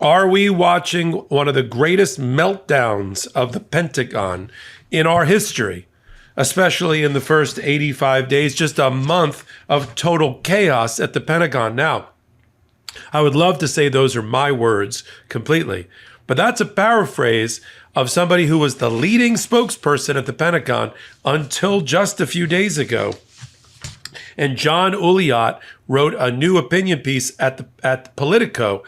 Are we watching one of the greatest meltdowns of the Pentagon in our history, especially in the first 85 days, just a month of total chaos at the Pentagon? Now, I would love to say those are my words completely, but that's a paraphrase of somebody who was the leading spokesperson at the Pentagon until just a few days ago. And John Uliot wrote a new opinion piece at Politico,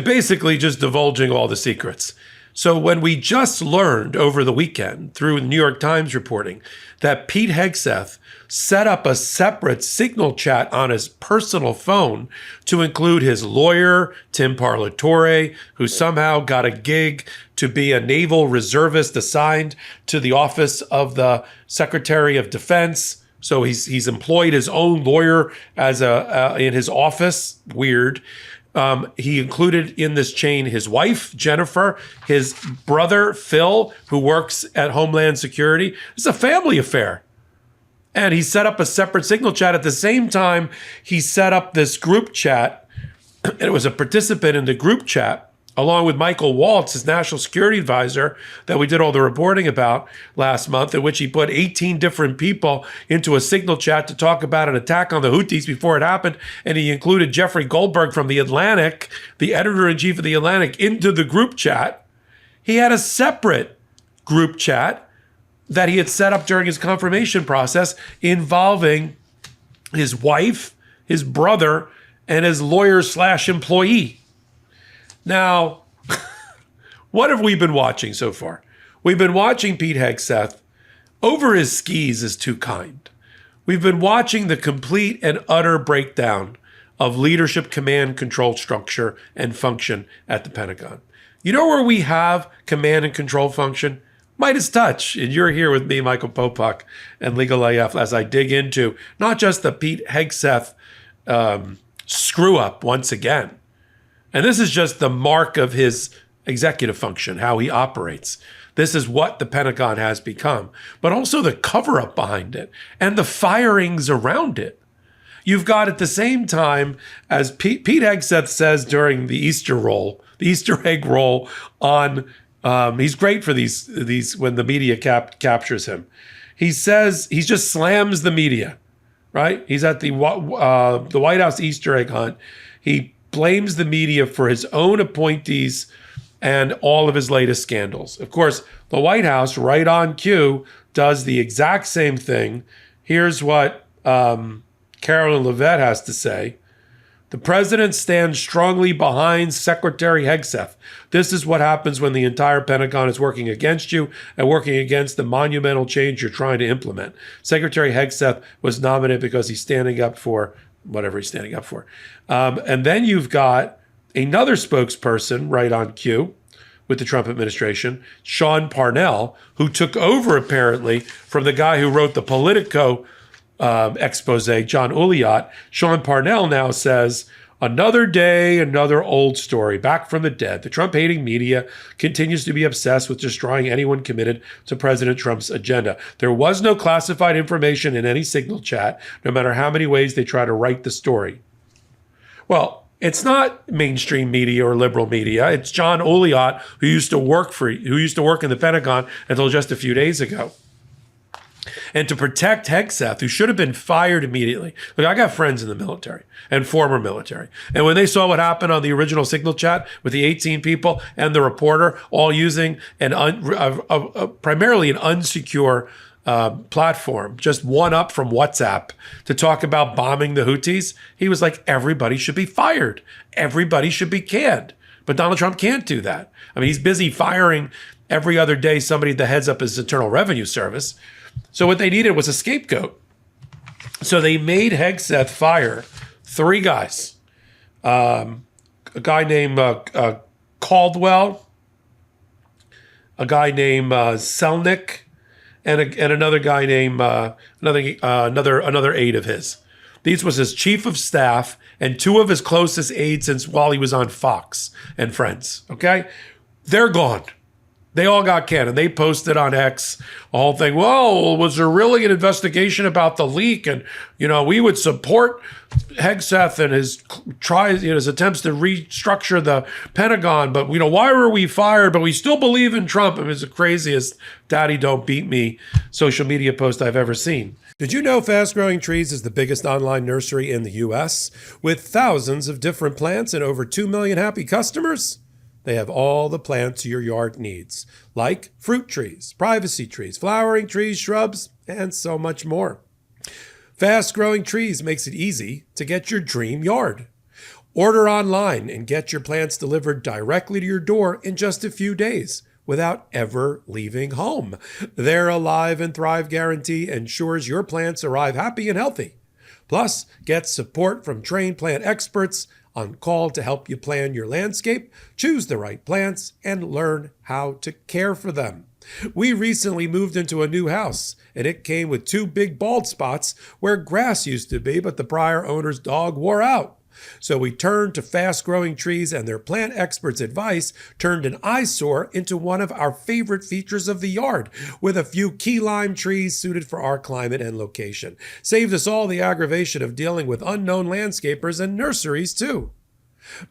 basically just divulging all the secrets. So when we just learned over the weekend through the New York Times reporting that Pete Hegseth set up a separate signal chat on his personal phone to include his lawyer, Tim Parlatore, who somehow got a gig to be a naval reservist assigned to the office of the Secretary of Defense. So he's employed his own lawyer as in his office. Weird. He included in this chain his wife, Jennifer, his brother, Phil, who works at Homeland Security. It's a family affair. And he set up a separate signal chat. At the same time, he set up this group chat. And it was a participant in the group chat, along with Michael Waltz, his national security advisor, that we did all the reporting about last month, in which he put 18 different people into a signal chat to talk about an attack on the Houthis before it happened. And he included Jeffrey Goldberg from The Atlantic, the editor-in-chief of The Atlantic, into the group chat. He had a separate group chat that he had set up during his confirmation process involving his wife, his brother, and his lawyer/employee. Now, what have we been watching so far? We've been watching Pete Hegseth over his skis is too kind. We've been watching the complete and utter breakdown of leadership, command, control structure, and function at the Pentagon. You know where we have command and control function? MeidasTouch. And you're here with me, Michael Popok, and Legal AF, as I dig into not just the Pete Hegseth screw up once again. And this is just the mark of his executive function, how he operates. This is what the Pentagon has become, but also the cover-up behind it and the firings around it. You've got at the same time, as Pete Hegseth says during the Easter egg roll on, he's great for these when the media captures him. He says, he just slams the media, right? He's at the White House Easter egg hunt. He blames the media for his own appointees and all of his latest scandals. Of course, the White House, right on cue, does the exact same thing. Here's what Carolyn Levitt has to say. The president stands strongly behind Secretary Hegseth. This is what happens when the entire Pentagon is working against you and working against the monumental change you're trying to implement. Secretary Hegseth was nominated because he's standing up for whatever he's standing up for. And then you've got another spokesperson right on cue with the Trump administration, Sean Parnell, who took over apparently from the guy who wrote the Politico expose, John Uliot. Sean Parnell now says, another day, another old story, back from the dead. The Trump-hating media continues to be obsessed with destroying anyone committed to President Trump's agenda. There was no classified information in any signal chat, no matter how many ways they try to write the story. Well, it's not mainstream media or liberal media. It's John Uliot, who used to work in the Pentagon until just a few days ago. And to protect Hegseth, who should have been fired immediately. Look, I got friends in the military and former military. And when they saw what happened on the original signal chat with the 18 people and the reporter all using primarily an unsecure platform, just one up from WhatsApp, to talk about bombing the Houthis, he was like, everybody should be fired. Everybody should be canned. But Donald Trump can't do that. I mean, he's busy firing every other day somebody that heads up his Internal Revenue Service. So what they needed was a scapegoat. So they made Hegseth fire 3 guys. A guy named Caldwell, a guy named Selnick, and another guy named another aide of his. These was his chief of staff and 2 of his closest aides since while he was on Fox and Friends. Okay, they're gone. They all got canned. And they posted on X a whole thing. Well, was there really an investigation about the leak? And, we would support Hegseth and his attempts to restructure the Pentagon. But, why were we fired? But we still believe in Trump. It was the craziest daddy don't beat me social media post I've ever seen. Did you know Fast Growing Trees is the biggest online nursery in the U.S. with thousands of different plants and over 2 million happy customers? They have all the plants your yard needs, like fruit trees, privacy trees, flowering trees, shrubs, and so much more. Fast Growing Trees makes it easy to get your dream yard. Order online and get your plants delivered directly to your door in just a few days without ever leaving home. Their Alive and Thrive guarantee ensures your plants arrive happy and healthy. Plus, get support from trained plant experts on call to help you plan your landscape, choose the right plants, and learn how to care for them. We recently moved into a new house, and it came with 2 big bald spots where grass used to be, but the prior owner's dog wore out. So we turned to Fast Growing Trees, and their plant experts' advice turned an eyesore into one of our favorite features of the yard, with a few key lime trees suited for our climate and location. Saved us all the aggravation of dealing with unknown landscapers and nurseries, too.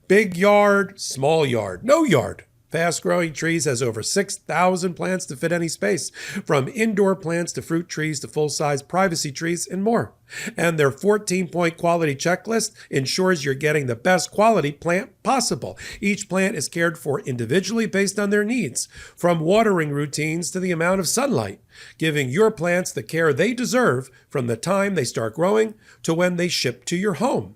Big yard, small yard, no yard. Fast Growing Trees has over 6,000 plants to fit any space, from indoor plants to fruit trees to full-size privacy trees and more. And their 14-point quality checklist ensures you're getting the best quality plant possible. Each plant is cared for individually based on their needs, from watering routines to the amount of sunlight, giving your plants the care they deserve from the time they start growing to when they ship to your home.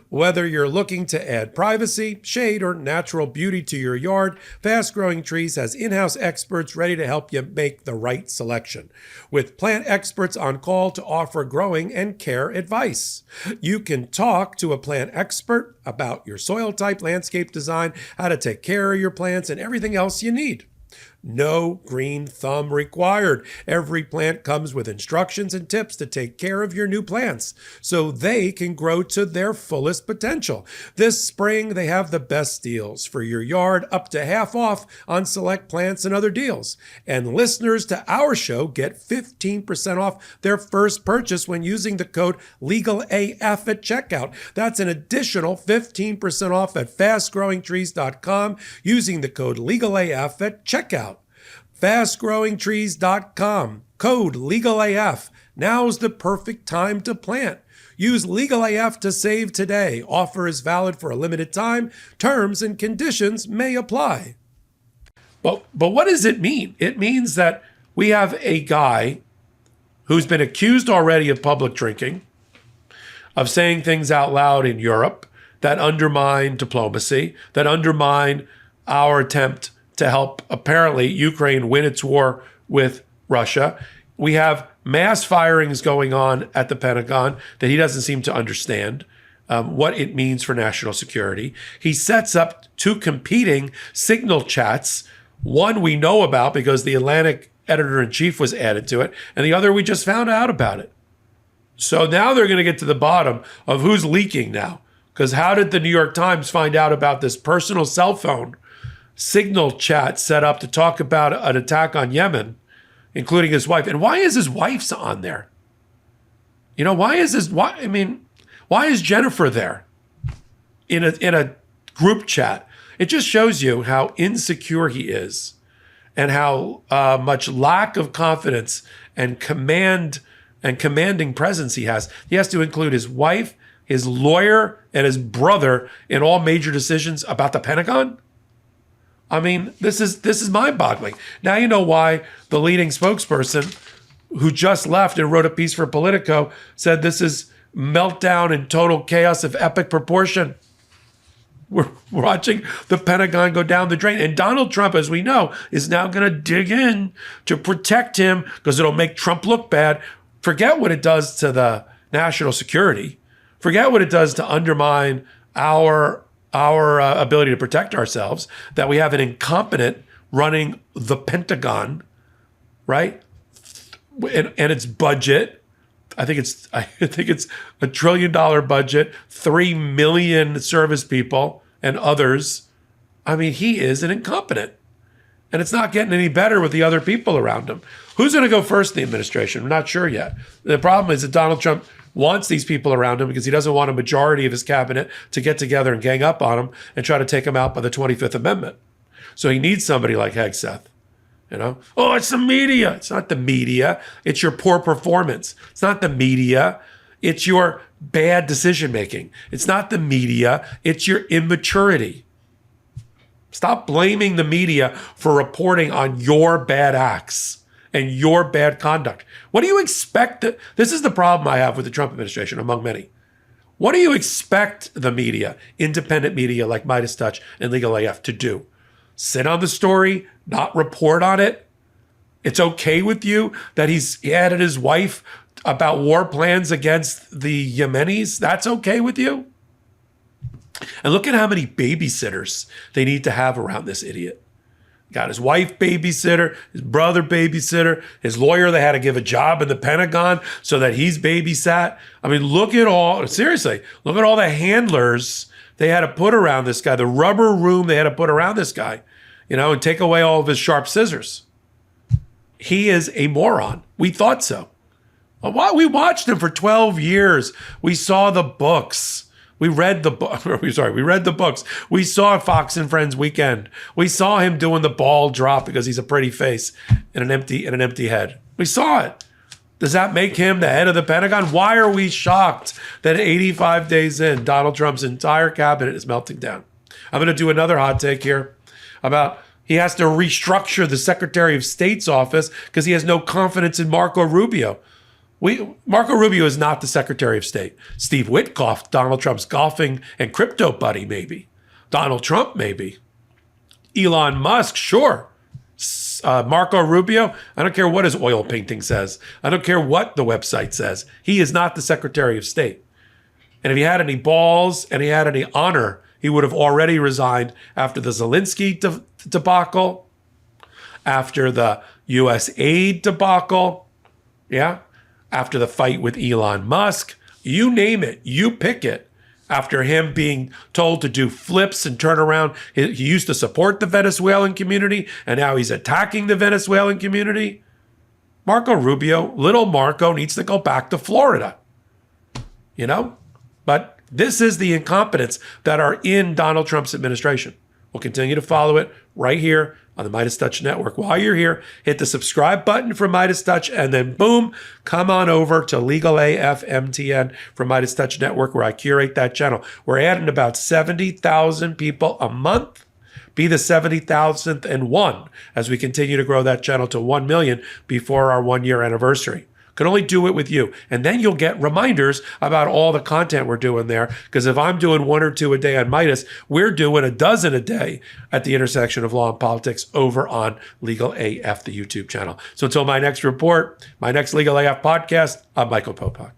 Whether you're looking to add privacy, shade, or natural beauty to your yard, Fast Growing Trees has in-house experts ready to help you make the right selection, with plant experts on call to offer growing and care advice. You can talk to a plant expert about your soil type, landscape design, how to take care of your plants, and everything else you need. No green thumb required. Every plant comes with instructions and tips to take care of your new plants so they can grow to their fullest potential. This spring, they have the best deals for your yard, up to half off on select plants and other deals. And listeners to our show get 15% off their first purchase when using the code LEGALAF at checkout. That's an additional 15% off at fastgrowingtrees.com using the code LEGALAF at checkout. FastGrowingTrees.com, code LEGALAF. Now's the perfect time to plant. Use LEGALAF to save today. Offer is valid for a limited time. Terms and conditions may apply. But what does it mean? It means that we have a guy who's been accused already of public drinking, of saying things out loud in Europe that undermine diplomacy, that undermine our attempt to help, apparently, Ukraine win its war with Russia. We have mass firings going on at the Pentagon that he doesn't seem to understand what it means for national security. He sets up 2 competing signal chats. One we know about because the Atlantic editor-in-chief was added to it, and the other we just found out about it. So now they're going to get to the bottom of who's leaking now. Because how did the New York Times find out about this personal cell phone signal chat set up to talk about an attack on Yemen, including his wife? And why is his wife's on there? Why is Jennifer there in a group chat? It just shows you how insecure he is and how much lack of confidence and commanding presence he has. He has to include his wife, his lawyer, and his brother in all major decisions about the Pentagon. I mean, this is mind-boggling. Now you know why the leading spokesperson, who just left and wrote a piece for Politico, said this is meltdown and total chaos of epic proportion. We're watching the Pentagon go down the drain. And Donald Trump, as we know, is now going to dig in to protect him because it'll make Trump look bad. Forget what it does to the national security. Forget what it does to undermine our ability to protect ourselves, that we have an incompetent running the Pentagon, right? And its budget, I think it's $1 trillion budget, 3 million service people and others. I mean, he is an incompetent. And it's not getting any better with the other people around him. Who's going to go first in the administration? I'm not sure yet. The problem is that Donald Trump wants these people around him because he doesn't want a majority of his cabinet to get together and gang up on him and try to take him out by the 25th Amendment. So he needs somebody like Hegseth. Oh, it's the media. It's not the media. It's your poor performance. It's not the media. It's your bad decision making. It's not the media. It's your immaturity. Stop blaming the media for reporting on your bad acts and your bad conduct. What do you expect? This is the problem I have with the Trump administration, among many. What do you expect the media, independent media like MeidasTouch and Legal AF, to do? Sit on the story, not report on it? It's okay with you that he added his wife about war plans against the Yemenis? That's okay with you? And look at how many babysitters they need to have around this idiot. Got his wife babysitter, his brother babysitter, his lawyer they had to give a job in the Pentagon so that he's babysat. I mean, look at all the handlers they had to put around this guy, the rubber room they had to put around this guy, and take away all of his sharp scissors. He is a moron. We thought so. We watched him for 12 years. We saw the books. We read the book. We read the books. We saw Fox and Friends Weekend. We saw him doing the ball drop because he's a pretty face and an empty head. We saw it. Does that make him the head of the Pentagon? Why are we shocked that 85 days in, Donald Trump's entire cabinet is melting down? I'm going to do another hot take here about he has to restructure the Secretary of State's office because he has no confidence in Marco Rubio. Marco Rubio is not the Secretary of State. Steve Witkoff, Donald Trump's golfing and crypto buddy, maybe. Donald Trump, maybe. Elon Musk, sure. Marco Rubio, I don't care what his oil painting says. I don't care what the website says. He is not the Secretary of State. And if he had any balls and he had any honor, he would have already resigned after the Zelensky debacle, after the U.S. aid debacle, after the fight with Elon Musk. You name it, you pick it. After him being told to do flips and turn around, he used to support the Venezuelan community, and now he's attacking the Venezuelan community. Marco Rubio, little Marco, needs to go back to Florida. But this is the incompetents that are in Donald Trump's administration. We'll continue to follow it right here on the MeidasTouch Network. While you're here, hit the subscribe button for MeidasTouch, and then boom, come on over to Legal AF MTN for MeidasTouch Network, where I curate that channel. We're adding about 70,000 people a month. Be the 70,000th and one as we continue to grow that channel to 1 million before our 1-year anniversary. Can only do it with you. And then you'll get reminders about all the content we're doing there. Because if I'm doing 1 or 2 a day on Meidas, we're doing a dozen a day at the intersection of law and politics over on Legal AF, the YouTube channel. So until my next report, my next Legal AF podcast, I'm Michael Popok.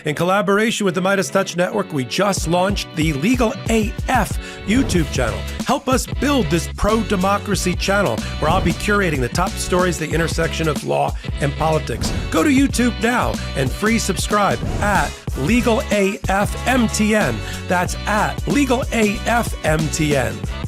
In collaboration with the MeidasTouch Network, we just launched the Legal AF YouTube channel. Help us build this pro-democracy channel where I'll be curating the top stories at the intersection of law and politics. Go to YouTube now and free subscribe at Legal AF MTN. That's at Legal AF MTN.